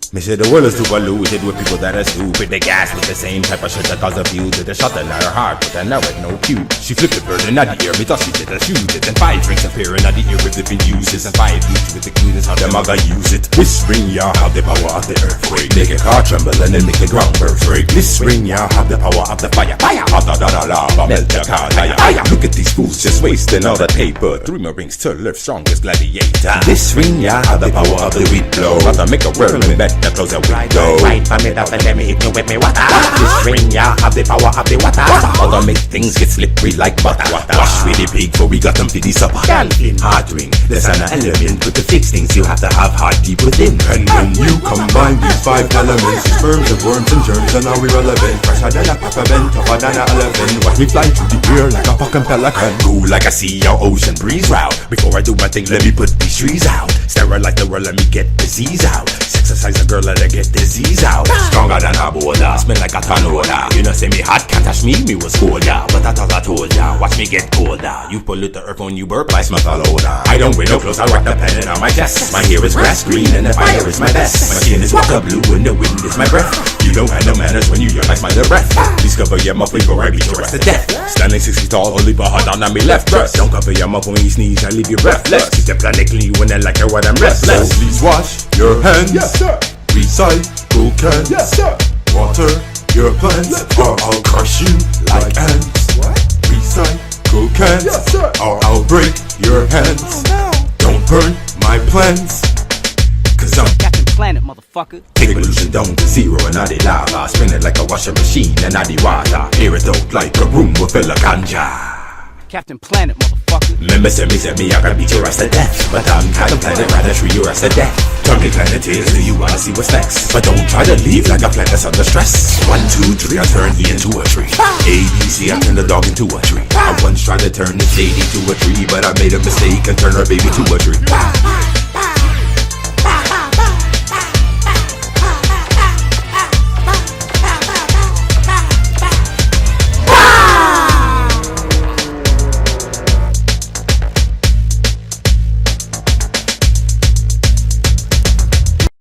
Me say the world is too polluted with people that are stupid. They gas with the same type of shit that cause abuse. Did a shot that not her heart, but I know it no cue. She flipped the bird in the ear, me thought she did a shoot it. And 5 drinks appear in the ear with different uses. And 5 each with the cuteness, how them I got use it. This spring, y'all have the power of the earthquake. Make a car tremble and then make the ground break. This spring, y'all have the power of the fire. Fire! Da-da-da-da-da, melt the car tire. Look at these fools just wasting all the paper. 3 Marines to Earth's strongest gladiator. This spring, y'all have the power of the wind blow. How to make a world better, close the window. Right, I made up and let me hit you with me water. This spring, y'all have the power of the water. How to make things get slippery like butter. Wash with the pig for we got them for the supper. Hard ring, there's an element with the fixed things you have to have heart deep within. And when you combine these 5 elements, sperms and worms and germs are now irrelevant. Fresher than a peppermint, tougher than a elephant. Watch me fly through the air like a fucking pelican. Cool like a sea or ocean breeze route. Before I do my thing, let me put these trees out. Sterilize the world, let me get disease out. Exercise a girl, let her get disease out. Stronger than a boulder, smell like a tornado. You know say me hot, can't touch me was cold ya. But I thought I told ya, watch me get colder. You pollute the earth when you burp, I smell all older. I don't wear no clothes, I rock the pennant on my chest. My hair is grass green and the fire is my best. My skin is water blue and the wind is my breath. You don't have no manners when you hear my smell the breath. Please cover your mouth before I beat your ass to death. Standing 6 feet tall, only but hard on my left breast. Don't cover your mouth when you sneeze, I leave you breathless. Keep the planet clean when I like her when I'm restless. So please wash your hands. Yes, sir. Recycle cans. Yes, sir. Water your plants, or I'll crush you like ants. What? Recycle cans, Yes, sir. or I'll break your hands. Don't burn my plans, cause I'm Captain Planet, motherfucker. take pollution down to zero and I the lava. Spin it like a washing machine and I the water. Air it out like a room with full of ganja. Captain Planet, motherfucker. Remember say me, I can beat your ass to death. But I'm Captain Planet, rather treat your ass to death. Turn me planet is, do you wanna see what's next? But don't try to leave like a planet that's under stress. 1, 2, 3, I turn E into a tree. A, B, C, I turn the dog into a tree. I once tried to turn this lady to a tree, but I made a mistake and turned her baby to a tree.